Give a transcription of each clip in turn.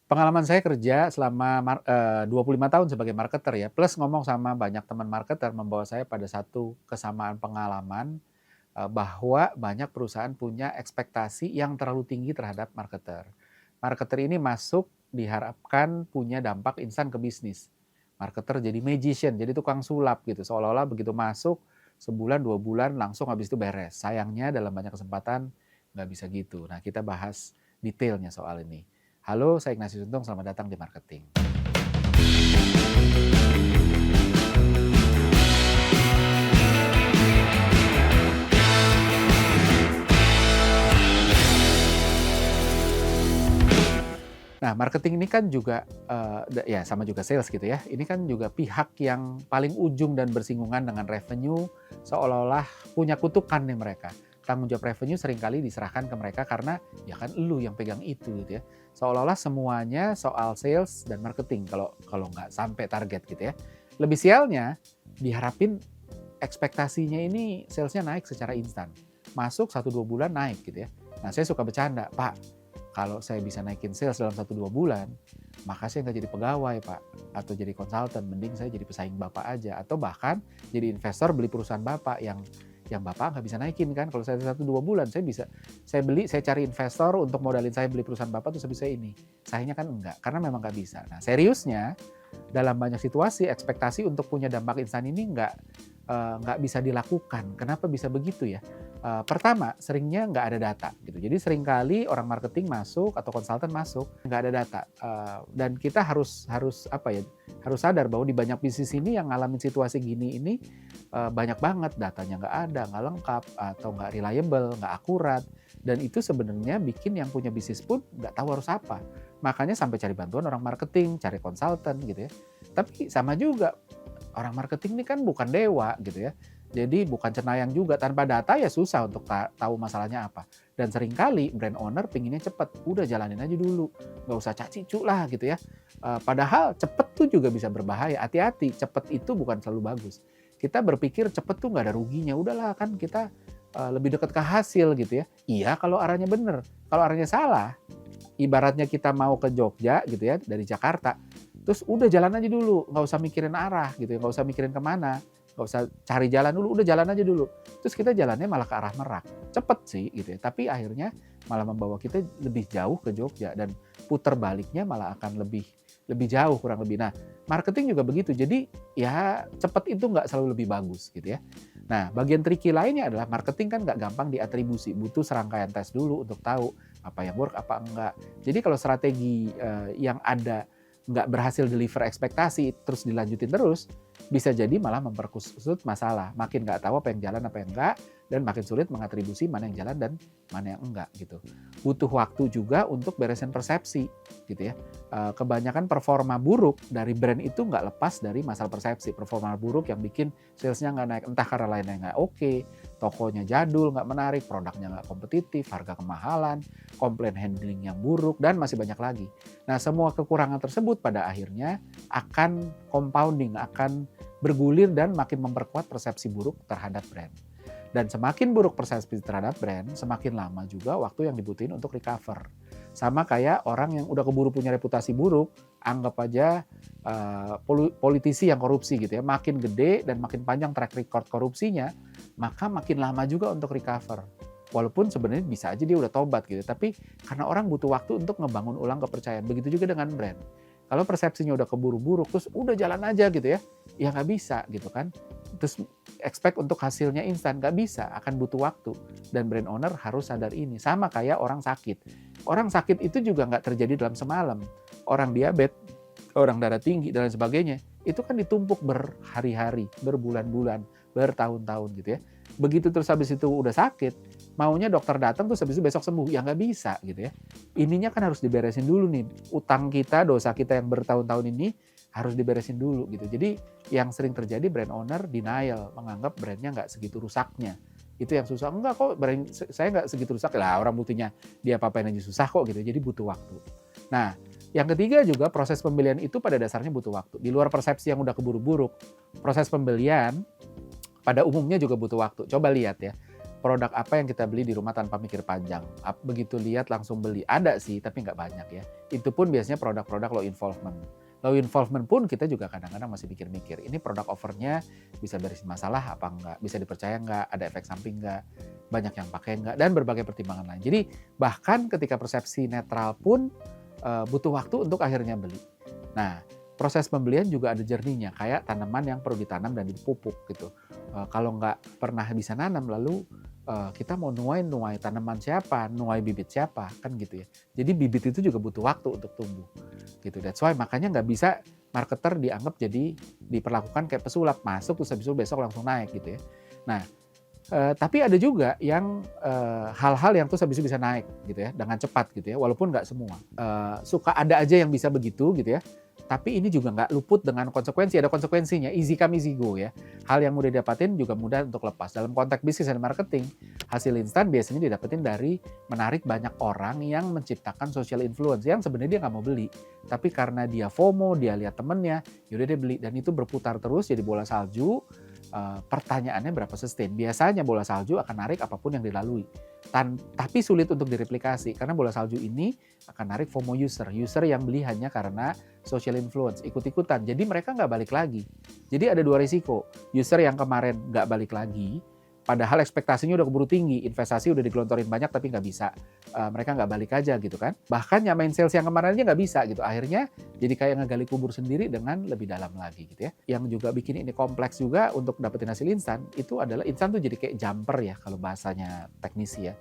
Pengalaman saya kerja selama 25 tahun sebagai marketer ya, plus ngomong sama banyak teman marketer membawa saya pada satu kesamaan pengalaman, bahwa banyak perusahaan punya ekspektasi yang terlalu tinggi terhadap marketer. Marketer ini masuk diharapkan punya dampak instan ke bisnis. Marketer jadi magician, jadi tukang sulap gitu, seolah-olah begitu masuk sebulan, 2 bulan langsung habis itu beres. Sayangnya dalam banyak kesempatan nggak bisa gitu. Nah, kita bahas detailnya soal ini. Halo, saya Ignatius Untung, selamat datang di Marketing. Nah, marketing ini kan juga, ya sama juga sales gitu ya, ini kan juga pihak yang paling ujung dan bersinggungan dengan revenue, seolah-olah punya kutukan nih mereka. Tanggung jawab revenue seringkali diserahkan ke mereka karena, ya kan elu yang pegang itu gitu ya. Seolah-olah semuanya soal sales dan marketing kalau kalau nggak sampai target gitu ya. Lebih sialnya, diharapin ekspektasinya ini salesnya naik secara instan. Masuk 1-2 bulan naik gitu ya. Nah, saya suka bercanda, "Pak, kalau saya bisa naikin sales dalam 1-2 bulan, maka saya nggak jadi pegawai, Pak, atau jadi konsultan, mending saya jadi pesaing Bapak aja, atau bahkan jadi investor beli perusahaan Bapak yang Bapak nggak bisa naikin kan. Kalau saya 1-2 bulan, saya cari investor untuk modalin saya beli perusahaan Bapak terus habis saya ini." Sayangnya kan enggak, karena memang nggak bisa. Nah, seriusnya dalam banyak situasi ekspektasi untuk punya dampak instan ini nggak bisa dilakukan. Kenapa bisa begitu ya? Pertama, seringnya nggak ada data gitu. Jadi seringkali orang marketing masuk atau konsultan masuk, nggak ada data. Dan kita harus harus apa ya, harus sadar bahwa di banyak bisnis ini yang ngalamin situasi gini ini, banyak banget datanya nggak ada, nggak lengkap, atau nggak reliable, nggak akurat. Dan itu sebenarnya bikin yang punya bisnis pun nggak tahu harus apa. Makanya sampai cari bantuan orang marketing, cari konsultan gitu ya. Tapi sama juga, orang marketing ini kan bukan dewa gitu ya. Jadi bukan cenayang juga, tanpa data ya susah untuk tahu masalahnya apa. Dan seringkali brand owner pinginnya cepet, udah jalanin aja dulu, nggak usah cacicu lah gitu ya. Padahal cepet tuh juga bisa berbahaya, hati-hati, cepet itu bukan selalu bagus. Kita berpikir cepet tuh nggak ada ruginya, udahlah kan kita lebih dekat ke hasil gitu ya. Iya kalau arahnya bener, kalau arahnya salah, ibaratnya kita mau ke Jogja gitu ya dari Jakarta, terus udah jalan aja dulu, nggak usah mikirin arah gitu ya, nggak usah mikirin kemana, nggak usah cari jalan dulu, udah jalan aja dulu. Terus kita jalannya malah ke arah Merak. Cepet sih gitu ya, tapi akhirnya malah membawa kita lebih jauh ke Jogja dan puter baliknya malah akan lebih lebih jauh kurang lebih. Nah, marketing juga begitu. Jadi ya cepet itu nggak selalu lebih bagus gitu ya. Nah, bagian tricky lainnya adalah marketing kan nggak gampang diatribusi, butuh serangkaian tes dulu untuk tahu apa yang work, apa enggak. Jadi kalau strategi yang ada nggak berhasil deliver ekspektasi terus dilanjutin terus, bisa jadi malah memperkusut masalah. Makin nggak tahu apa yang jalan, apa yang enggak, dan makin sulit mengatribusi mana yang jalan dan mana yang enggak gitu. Butuh waktu juga untuk beresin persepsi gitu ya. Kebanyakan performa buruk dari brand itu nggak lepas dari masalah persepsi. Performa buruk yang bikin salesnya nggak naik, entah karena lainnya nggak oke, tokonya jadul, nggak menarik, produknya nggak kompetitif, harga kemahalan, komplain handling yang buruk, dan masih banyak lagi. Nah, semua kekurangan tersebut pada akhirnya akan compounding, akan bergulir dan makin memperkuat persepsi buruk terhadap brand. Dan semakin buruk persepsi terhadap brand, semakin lama juga waktu yang dibutuhin untuk recover. Sama kayak orang yang udah keburu punya reputasi buruk, anggap aja politisi yang korupsi gitu ya, makin gede dan makin panjang track record korupsinya, maka makin lama juga untuk recover. Walaupun sebenarnya bisa aja dia udah tobat gitu, tapi karena orang butuh waktu untuk ngebangun ulang kepercayaan. Begitu juga dengan brand. Kalau persepsinya udah keburu buruk, terus udah jalan aja gitu ya nggak bisa gitu kan. Terus expect untuk hasilnya instan, nggak bisa, akan butuh waktu. Dan brand owner harus sadar ini. Sama kayak orang sakit. Orang sakit itu juga nggak terjadi dalam semalam. Orang diabetes, orang darah tinggi, dan lain sebagainya, itu kan ditumpuk berhari-hari, berbulan-bulan, bertahun-tahun gitu ya. Begitu terus habis itu udah sakit, maunya dokter datang terus habis itu besok sembuh, ya nggak bisa gitu ya. Ininya kan harus diberesin dulu nih, utang kita, dosa kita yang bertahun-tahun ini harus diberesin dulu gitu. Jadi yang sering terjadi brand owner denial, menganggap brandnya nggak segitu rusaknya. Itu yang susah, enggak kok brand saya nggak segitu rusak, lah orang butuhnya dia apa-apain aja susah kok gitu, jadi butuh waktu. Nah, yang ketiga juga proses pembelian itu pada dasarnya butuh waktu. Di luar persepsi yang udah keburu buruk, proses pembelian pada umumnya juga butuh waktu. Coba lihat ya, produk apa yang kita beli di rumah tanpa mikir panjang? Begitu lihat langsung beli? Ada sih, tapi nggak banyak ya. Itu pun biasanya produk-produk low involvement. Low involvement pun kita juga kadang-kadang masih mikir-mikir, ini produk offernya bisa beresin masalah apa enggak, bisa dipercaya enggak, ada efek samping enggak, banyak yang pakai enggak, dan berbagai pertimbangan lain. Jadi bahkan ketika persepsi netral pun butuh waktu untuk akhirnya beli. Nah, proses pembelian juga ada journey-nya, kayak tanaman yang perlu ditanam dan dipupuk gitu. Kalau nggak pernah bisa nanam, lalu kita mau nuai tanaman siapa, nuai bibit siapa, kan gitu ya. Jadi bibit itu juga butuh waktu untuk tumbuh, gitu. That's why makanya nggak bisa marketer dianggap jadi diperlakukan kayak pesulap, masuk terus habis itu besok langsung naik gitu ya. Nah, tapi ada juga yang hal-hal yang terus habis itu bisa naik gitu ya, dengan cepat gitu ya, walaupun nggak semua. Suka ada aja yang bisa begitu gitu ya. Tapi ini juga nggak luput dengan konsekuensi, ada konsekuensinya, easy come easy go ya. Hal yang mudah didapatin juga mudah untuk lepas. Dalam konteks bisnis dan marketing, hasil instan biasanya didapetin dari menarik banyak orang yang menciptakan social influence, yang sebenarnya dia nggak mau beli. Tapi karena dia FOMO, dia lihat temennya, yaudah dia beli. Dan itu berputar terus jadi bola salju. Pertanyaannya berapa sustain? Biasanya bola salju akan narik apapun yang dilalui. Tapi sulit untuk direplikasi, karena bola salju ini akan narik FOMO user yang beli hanya karena social influence, ikut-ikutan. Jadi mereka nggak balik lagi. Jadi ada dua risiko. User yang kemarin nggak balik lagi, padahal ekspektasinya udah keburu tinggi, investasi udah digelontorin banyak tapi nggak bisa. Mereka nggak balik aja gitu kan. Bahkan nyamain sales yang kemarin aja nggak bisa gitu. Akhirnya jadi kayak ngegali kubur sendiri dengan lebih dalam lagi gitu ya. Yang juga bikin ini kompleks juga untuk dapetin hasil instan, itu adalah instan tuh jadi kayak jumper ya kalau bahasanya teknisi ya.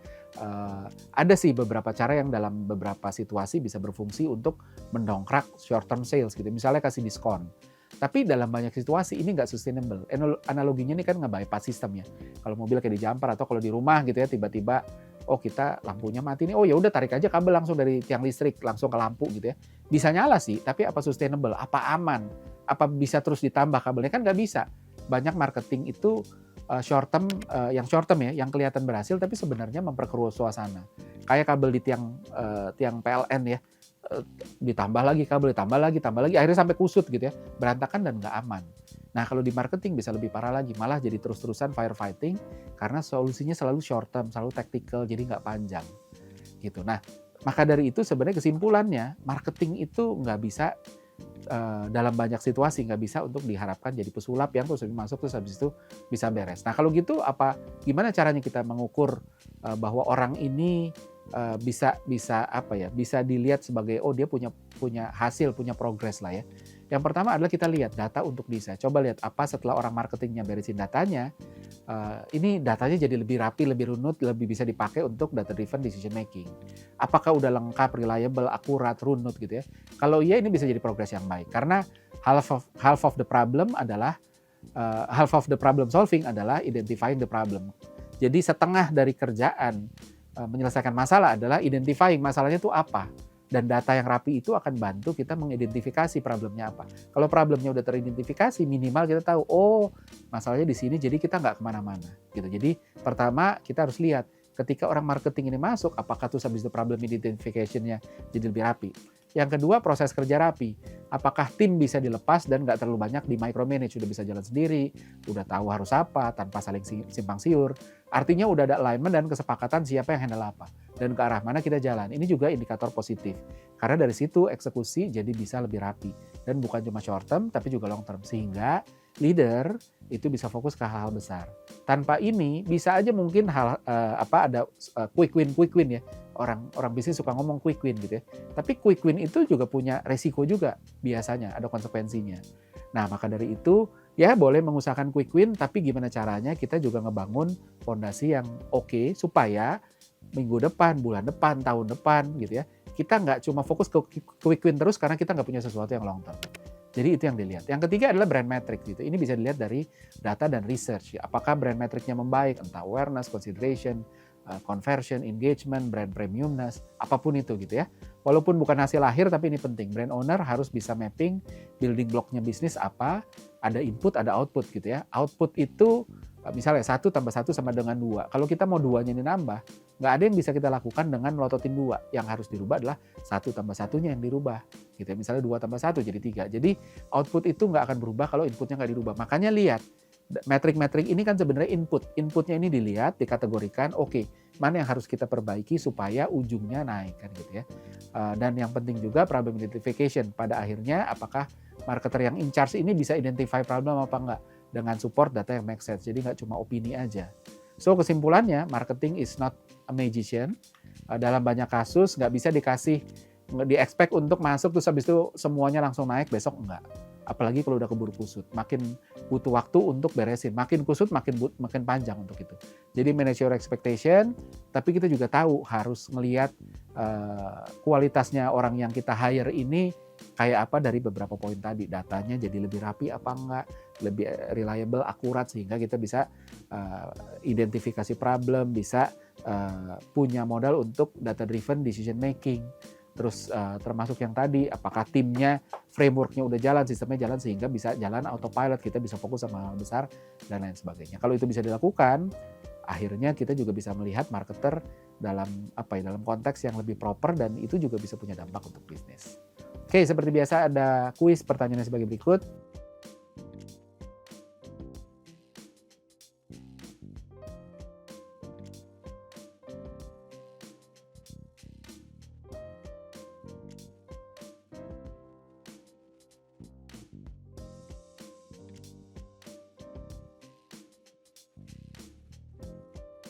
Ada sih beberapa cara yang dalam beberapa situasi bisa berfungsi untuk mendongkrak short term sales gitu. Misalnya kasih diskon. Tapi dalam banyak situasi ini nggak sustainable. Analoginya ini kan nge-bypass sistem ya. Kalau mobil kayak di jumper atau kalau di rumah gitu ya, tiba-tiba oh kita lampunya mati nih, oh ya udah tarik aja kabel langsung dari tiang listrik langsung ke lampu gitu ya. Bisa nyala sih, tapi apa sustainable? Apa aman? Apa bisa terus ditambah kabelnya? Kan nggak bisa. Banyak marketing itu short term ya, yang kelihatan berhasil tapi sebenarnya memperkeruh suasana. Kayak kabel di tiang PLN ya, ditambah lagi kabel, ditambah lagi, akhirnya sampai kusut gitu ya, berantakan dan nggak aman. Nah kalau di marketing bisa lebih parah lagi, malah jadi terus-terusan firefighting karena solusinya selalu short term, selalu tactical, jadi nggak panjang gitu. Nah maka dari itu sebenarnya kesimpulannya marketing itu nggak bisa dalam banyak situasi nggak bisa untuk diharapkan jadi pesulap yang terus masuk terus habis itu bisa beres. Nah kalau gitu gimana caranya kita mengukur bahwa orang ini bisa dilihat sebagai oh dia punya hasil, punya progres lah ya. Yang pertama adalah kita lihat data untuk desain. Coba lihat apa setelah orang marketingnya beresin datanya, ini datanya jadi lebih rapi, lebih runut, lebih bisa dipakai untuk data driven decision making. Apakah udah lengkap, reliable, akurat, runut gitu ya. Kalau iya ini bisa jadi progres yang baik karena half of the problem solving adalah identifying the problem. Jadi setengah dari kerjaan menyelesaikan masalah adalah identifying masalahnya itu apa. Dan data yang rapi itu akan bantu kita mengidentifikasi problemnya apa. Kalau problemnya udah teridentifikasi, minimal kita tahu, oh masalahnya di sini, jadi kita nggak kemana-mana. Gitu. Jadi pertama kita harus lihat, ketika orang marketing ini masuk, apakah tuh habis itu problem identification-nya jadi lebih rapi. Yang kedua, proses kerja rapi. Apakah tim bisa dilepas dan nggak terlalu banyak di micromanage, udah bisa jalan sendiri, udah tahu harus apa, tanpa saling simpang siur. Artinya udah ada alignment dan kesepakatan siapa yang handle apa. Dan ke arah mana kita jalan. Ini juga indikator positif. Karena dari situ eksekusi jadi bisa lebih rapi. Dan bukan cuma short term, tapi juga long term. Sehingga leader itu bisa fokus ke hal-hal besar. Tanpa ini bisa aja mungkin ada quick win ya. Orang bisnis suka ngomong quick win gitu ya. Tapi quick win itu juga punya resiko juga biasanya, ada konsekuensinya. Nah, maka dari itu ya boleh mengusahakan quick win, tapi gimana caranya kita juga ngebangun fondasi yang oke supaya minggu depan, bulan depan, tahun depan gitu ya. Kita nggak cuma fokus ke quick win terus karena kita nggak punya sesuatu yang long term. Jadi itu yang dilihat. Yang ketiga adalah brand metric gitu. Ini bisa dilihat dari data dan research. Apakah brand metricnya membaik, entah awareness, consideration, conversion, engagement, brand premiumness, apapun itu gitu ya. Walaupun bukan hasil akhir tapi ini penting. Brand owner harus bisa mapping building blocknya bisnis apa, ada input, ada output gitu ya. Output itu misalnya 1 tambah 1 sama dengan 2. Kalau kita mau 2-nya ini nambah, nggak ada yang bisa kita lakukan dengan melototin 2. Yang harus dirubah adalah 1 tambah 1-nya yang dirubah. Gitu ya. Misalnya 2 tambah 1 jadi 3. Jadi output itu nggak akan berubah kalau inputnya nggak dirubah. Makanya lihat, Metrik-metrik ini kan sebenarnya inputnya ini dilihat, dikategorikan, oke, mana yang harus kita perbaiki supaya ujungnya naik kan gitu ya. Dan yang penting juga problem identification, pada akhirnya apakah marketer yang in charge ini bisa identify problem apa enggak dengan support data yang make sense, jadi nggak cuma opini aja. So kesimpulannya, marketing is not a magician. Dalam banyak kasus nggak bisa di-expect untuk masuk terus habis itu semuanya langsung naik besok, enggak. Apalagi kalau udah keburu kusut, makin butuh waktu untuk beresin, makin kusut makin panjang untuk itu. Jadi manage your expectation, tapi kita juga tahu harus ngelihat kualitasnya orang yang kita hire ini kayak apa dari beberapa poin tadi, datanya jadi lebih rapi apa enggak, lebih reliable, akurat, sehingga kita bisa identifikasi problem, bisa punya modal untuk data driven decision making. Terus termasuk yang tadi, apakah timnya, frameworknya udah jalan, sistemnya jalan, sehingga bisa jalan autopilot, kita bisa fokus sama hal besar, dan lain sebagainya. Kalau itu bisa dilakukan, akhirnya kita juga bisa melihat marketer dalam konteks yang lebih proper, dan itu juga bisa punya dampak untuk bisnis. Oke, seperti biasa ada kuis, pertanyaannya sebagai berikut.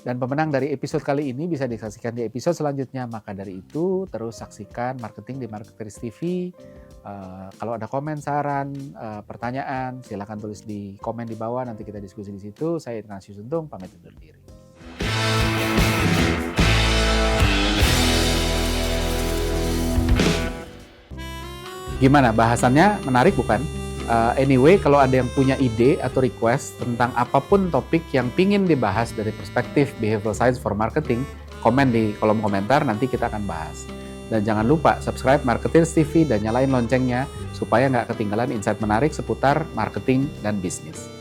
Dan pemenang dari episode kali ini bisa disaksikan di episode selanjutnya. Maka dari itu, terus saksikan Marketing di Marketers TV. Kalau ada komen, saran, pertanyaan, silakan tulis di komen di bawah. Nanti kita diskusi di situ. Saya Ignatius Untung, pamit undur diri. Gimana, bahasannya menarik bukan? Anyway, kalau ada yang punya ide atau request tentang apapun topik yang pingin dibahas dari perspektif behavioral science for marketing, komen di kolom komentar, nanti kita akan bahas. Dan jangan lupa subscribe Marketers TV dan nyalain loncengnya supaya nggak ketinggalan insight menarik seputar marketing dan bisnis.